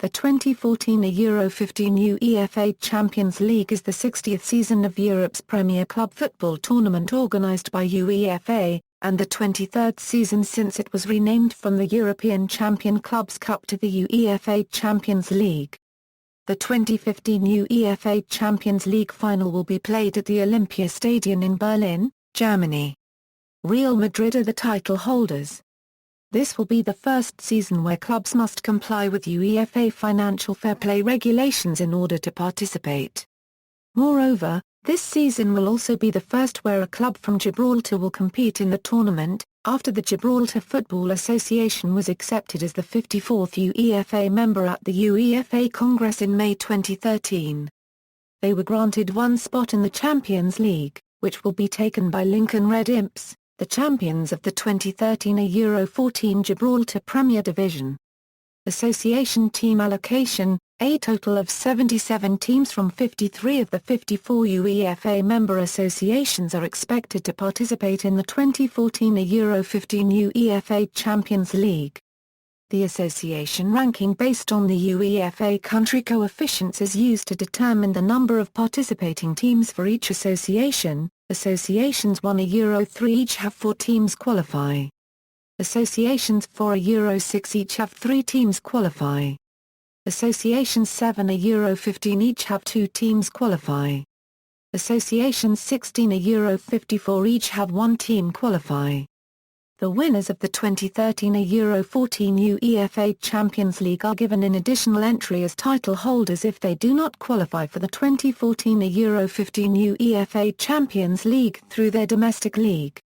The 2014 Euro 15 UEFA Champions League is the 60th season of Europe's premier club football tournament organised by UEFA, and the 23rd season since it was renamed from the European Champion Clubs Cup to the UEFA Champions League. The 2015 UEFA Champions League Final will be played at the Olympiastadion in Berlin, Germany. Real Madrid are the title holders. This will be the first season where clubs must comply with UEFA financial fair play regulations in order to participate. Moreover, this season will also be the first where a club from Gibraltar will compete in the tournament, after the Gibraltar Football Association was accepted as the 54th UEFA member at the UEFA Congress in May 2013. They were granted one spot in the Champions League, which will be taken by Lincoln Red Imps, the champions of the 2013 Euro 14 Gibraltar Premier Division. Association team allocation: a total of 77 teams from 53 of the 54 UEFA member associations are expected to participate in the 2014 Euro 15 UEFA Champions League. The association ranking based on the UEFA country coefficients is used to determine the number of participating teams for each association. Associations 1 Euro 3 each have 4 teams qualify. Associations 4 Euro 6 each have 3 teams qualify. Associations 7 Euro 15 each have 2 teams qualify. Associations 16 Euro 54 each have 1 team qualify. The winners of the 2013 Euro 14 UEFA Champions League are given an additional entry as title holders if they do not qualify for the 2014 Euro 15 UEFA Champions League through their domestic league.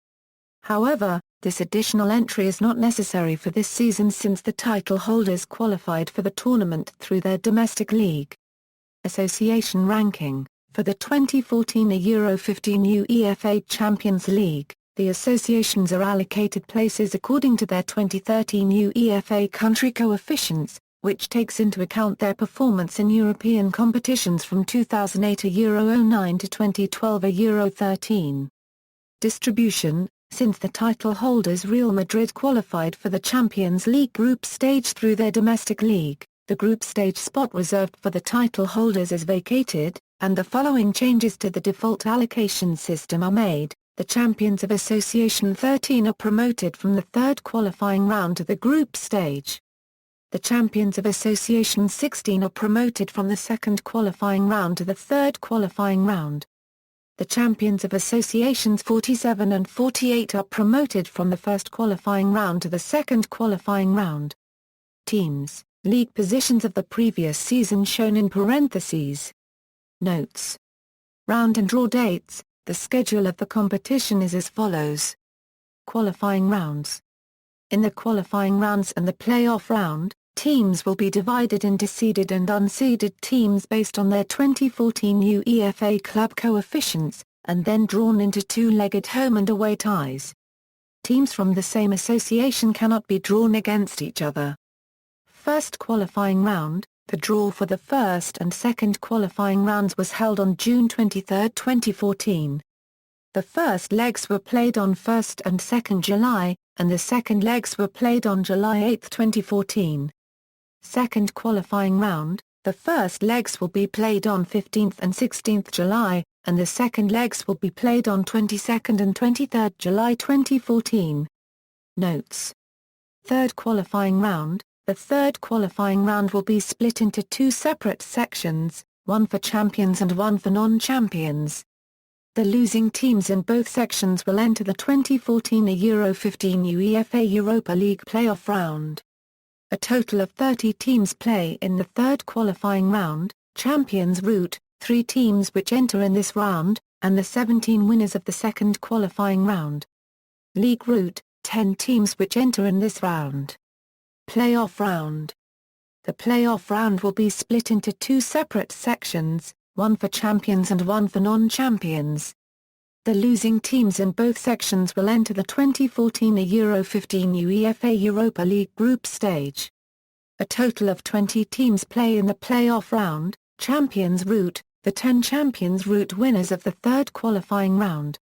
However, this additional entry is not necessary for this season since the title holders qualified for the tournament through their domestic league. Association ranking: for the 2014 Euro 15 UEFA Champions League, the associations are allocated places according to their 2013 UEFA country coefficients, which takes into account their performance in European competitions from 2008 Euro 09 to 2012 Euro 13. Distribution: since the title holders Real Madrid qualified for the Champions League group stage through their domestic league, the group stage spot reserved for the title holders is vacated, and the following changes to the default allocation system are made. The champions of Association 13 are promoted from the third qualifying round to the group stage. The champions of Association 16 are promoted from the second qualifying round to the third qualifying round. The champions of Associations 47 and 48 are promoted from the first qualifying round to the second qualifying round. Teams, league positions of the previous season shown in parentheses. Notes. Round and draw dates. The schedule of the competition is as follows. Qualifying rounds. In the qualifying rounds and the playoff round, teams will be divided into seeded and unseeded teams based on their 2014 UEFA club coefficients, and then drawn into two-legged home and away ties. Teams from the same association cannot be drawn against each other. First qualifying round. The draw for the first and second qualifying rounds was held on June 23, 2014. The first legs were played on 1st and 2nd July, and the second legs were played on July 8, 2014. Second qualifying round, the first legs will be played on 15th and 16th July, and the second legs will be played on 22nd and 23rd July 2014. Notes. Third qualifying round. The third qualifying round will be split into 2 separate sections, one for champions and one for non-champions. The losing teams in both sections will enter the 2014 Euro 15 UEFA Europa League playoff round. A total of 30 teams play in the third qualifying round, Champions Route, 3 teams which enter in this round, and the 17 winners of the second qualifying round. League Route, 10 teams which enter in this round. Playoff round. The playoff round will be split into 2 separate sections, one for champions and one for non-champions. The losing teams in both sections will enter the 2014 Euro 15 UEFA Europa League group stage. A total of 20 teams play in the playoff round, Champions Route, the 10 Champions Route winners of the third qualifying round.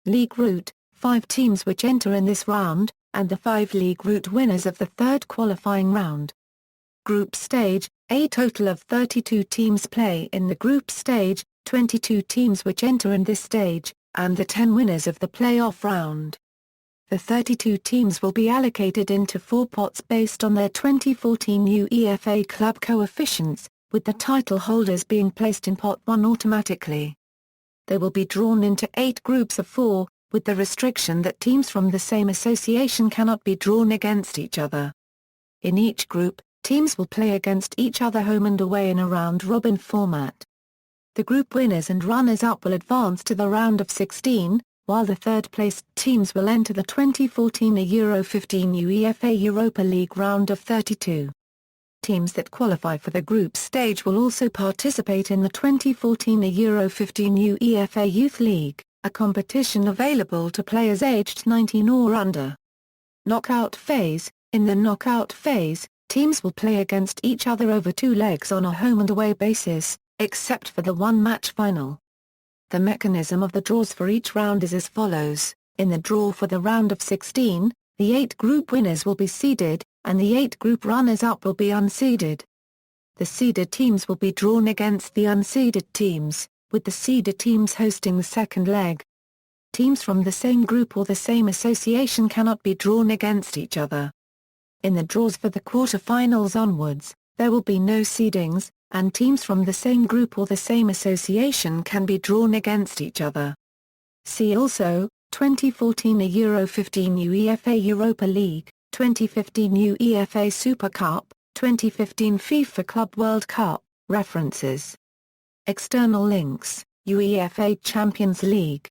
League Route, 5 teams which enter in this round, and the 5 League Route winners of the third qualifying round. Group stage, A total of 32 teams play in the group stage, 22 teams which enter in this stage, and the 10 winners of the playoff round. The 32 teams will be allocated into 4 pots based on their 2014 UEFA club coefficients, with the title holders being placed in pot 1 automatically. They will be drawn into 8 groups of 4, with the restriction that teams from the same association cannot be drawn against each other. In each group, teams will play against each other home and away in a round-robin format. The group winners and runners-up will advance to the round of 16, while the third-placed teams will enter the 2014 Euro 15 UEFA Europa League round of 32. Teams that qualify for the group stage will also participate in the 2014 Euro 15 UEFA Youth League, a competition available to players aged 19 or under. Knockout phase. In the knockout phase, teams will play against each other over 2 legs on a home and away basis, except for the one-match final. The mechanism of the draws for each round is as follows. In the draw for the round of 16, the 8 group winners will be seeded, and the 8 group runners-up will be unseeded. The seeded teams will be drawn against the unseeded teams, with the seeded teams hosting the second leg. Teams from the same group or the same association cannot be drawn against each other. In the draws for the quarter-finals onwards, there will be no seedings, and teams from the same group or the same association can be drawn against each other. See also, 2014 Euro 15 UEFA Europa League, 2015 UEFA Super Cup, 2015 FIFA Club World Cup, references. External links, UEFA Champions League.